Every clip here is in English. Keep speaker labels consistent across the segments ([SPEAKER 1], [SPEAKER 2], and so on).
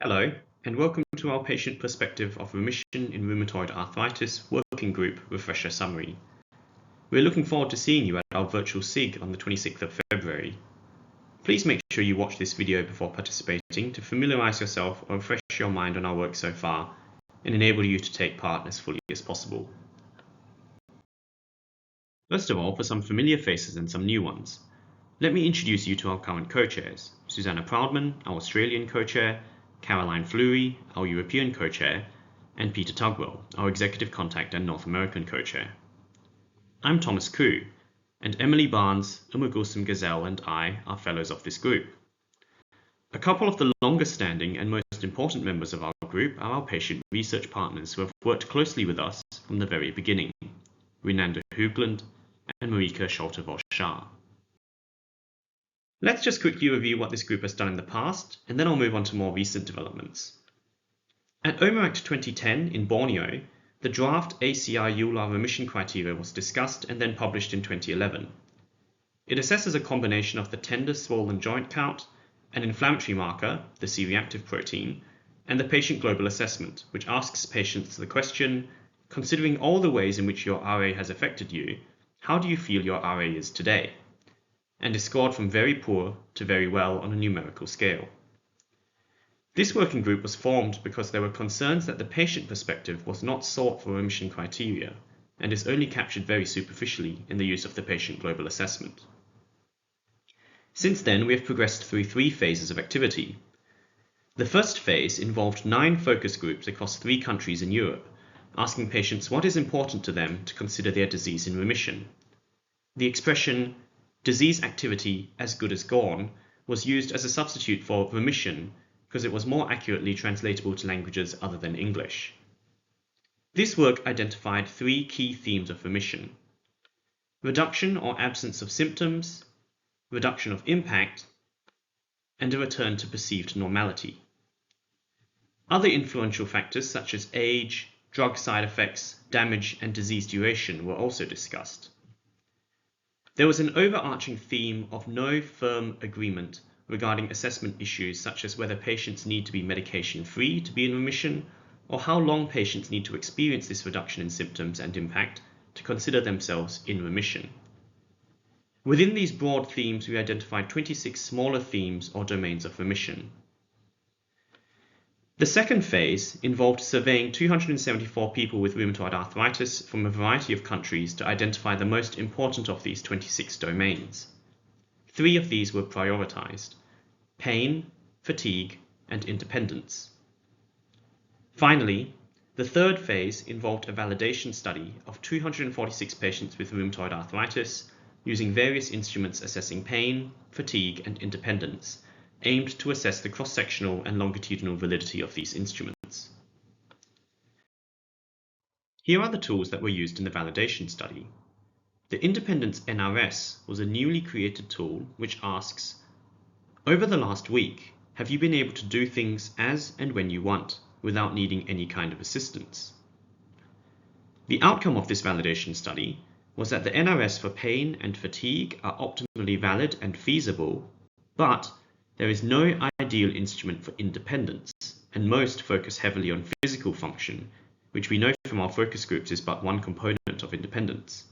[SPEAKER 1] Hello, and welcome to our Patient Perspective of Remission in Rheumatoid Arthritis Working Group Refresher Summary. We're looking forward to seeing you at our virtual SIG on the 26th of February. Please make sure you watch this video before participating to familiarise yourself or refresh your mind on our work so far and enable you to take part as fully as possible. First of all, for some familiar faces and some new ones, let me introduce you to our current co-chairs, Susanna Proudman, our Australian co-chair, Caroline Fleury, our European co-chair, and Peter Tugwell, our executive contact and North American co-chair. I'm Thomas Koo, and Emily Barnes, Gulsum Gazelle, and I are fellows of this group. A couple of the longest standing and most important members of our group are our patient research partners who have worked closely with us from the very beginning, Renander Hoogland and Marika Schulte-Voschar. Let's just quickly review what this group has done in the past, and then I'll move on to more recent developments. At OMERACT 2010 in Borneo, the draft ACR-EULAR remission criteria was discussed and then published in 2011. It assesses a combination of the tender swollen joint count, an inflammatory marker, the C-reactive protein, and the patient global assessment, which asks patients the question, considering all the ways in which your RA has affected you, how do you feel your RA is today? And is scored from very poor to very well on a numerical scale. This working group was formed because there were concerns that the patient perspective was not sought for remission criteria and is only captured very superficially in the use of the patient global assessment. Since then, we have progressed through 3 phases of activity. The first phase involved 9 focus groups across 3 countries in Europe, asking patients what is important to them to consider their disease in remission. The expression disease activity as good as gone was used as a substitute for remission because it was more accurately translatable to languages other than English. This work identified 3 key themes of remission: reduction or absence of symptoms, reduction of impact, and a return to perceived normality. Other influential factors such as age, drug side effects, damage, and disease duration were also discussed. There was an overarching theme of no firm agreement regarding assessment issues such as whether patients need to be medication-free to be in remission, or how long patients need to experience this reduction in symptoms and impact to consider themselves in remission. Within these broad themes, we identified 26 smaller themes or domains of remission. The second phase involved surveying 274 people with rheumatoid arthritis from a variety of countries to identify the most important of these 26 domains. 3 of these were prioritized: pain, fatigue, and independence. Finally, the third phase involved a validation study of 246 patients with rheumatoid arthritis using various instruments assessing pain, fatigue, and independence, aimed to assess the cross-sectional and longitudinal validity of these instruments. Here are the tools that were used in the validation study. The Independence NRS was a newly created tool which asks, over the last week, have you been able to do things as and when you want, without needing any kind of assistance? The outcome of this validation study was that the NRS for pain and fatigue are optimally valid and feasible, but there is no ideal instrument for independence, and most focus heavily on physical function, which we know from our focus groups is but one component of independence.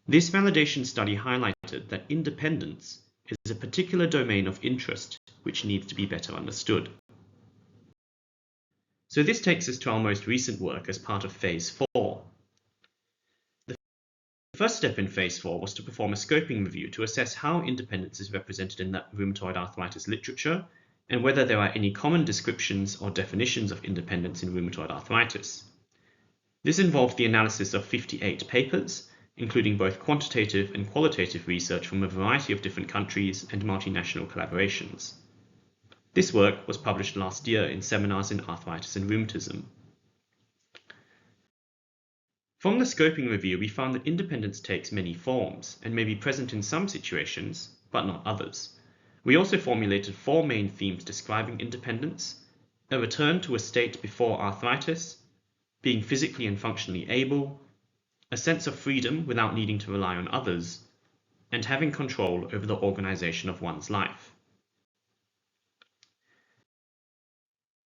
[SPEAKER 1] This validation study highlighted that independence is a particular domain of interest which needs to be better understood. So this takes us to our most recent work as part of Phase 4. The first step in Phase 4 was to perform a scoping review to assess how independence is represented in the rheumatoid arthritis literature and whether there are any common descriptions or definitions of independence in rheumatoid arthritis. This involved the analysis of 58 papers, including both quantitative and qualitative research from a variety of different countries and multinational collaborations. This work was published last year in Seminars in Arthritis and Rheumatism. From the scoping review, we found that independence takes many forms and may be present in some situations, but not others. We also formulated 4 main themes describing independence: a return to a state before arthritis, being physically and functionally able, a sense of freedom without needing to rely on others, and having control over the organization of one's life.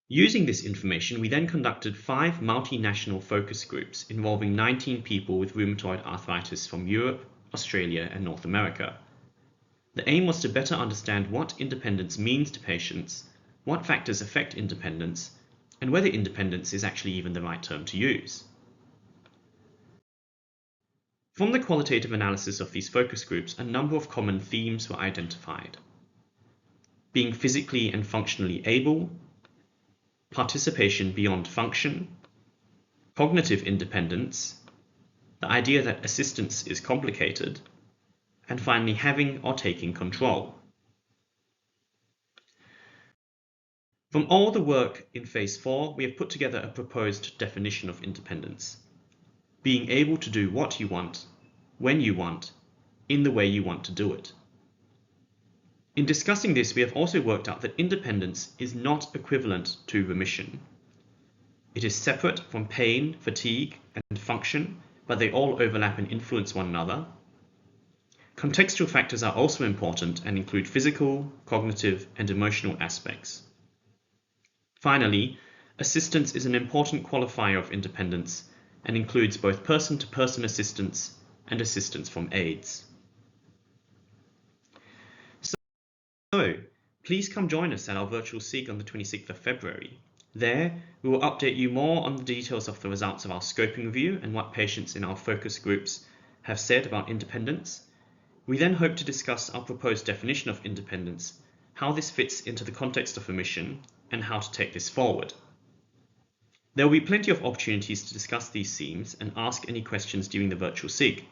[SPEAKER 1] Using this information, we then conducted 5 multinational focus groups involving 19 people with rheumatoid arthritis from Europe, Australia, and North America. The aim was to better understand what independence means to patients, what factors affect independence, and whether independence is actually even the right term to use. From the qualitative analysis of these focus groups, a number of common themes were identified. Being physically and functionally able, participation beyond function, cognitive independence, the idea that assistance is complicated, and finally having or taking control. From all the work in Phase 4, we have put together a proposed definition of independence. Being able to do what you want, when you want, in the way you want to do it. In discussing this, we have also worked out that independence is not equivalent to remission. It is separate from pain, fatigue, and function, but they all overlap and influence one another. Contextual factors are also important and include physical, cognitive, and emotional aspects. Finally, assistance is an important qualifier of independence and includes both person-to-person assistance and assistance from aides. So, please come join us at our virtual SIG on the 26th of February. There, we will update you more on the details of the results of our scoping review and what patients in our focus groups have said about independence. We then hope to discuss our proposed definition of independence, how this fits into the context of remission, and how to take this forward. There will be plenty of opportunities to discuss these themes and ask any questions during the virtual SIG.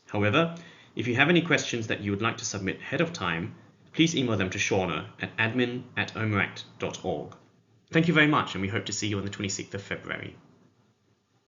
[SPEAKER 1] However, if you have any questions that you would like to submit ahead of time, please email them to Shauna at admin@omeract.org. Thank you very much, and we hope to see you on the 26th of February.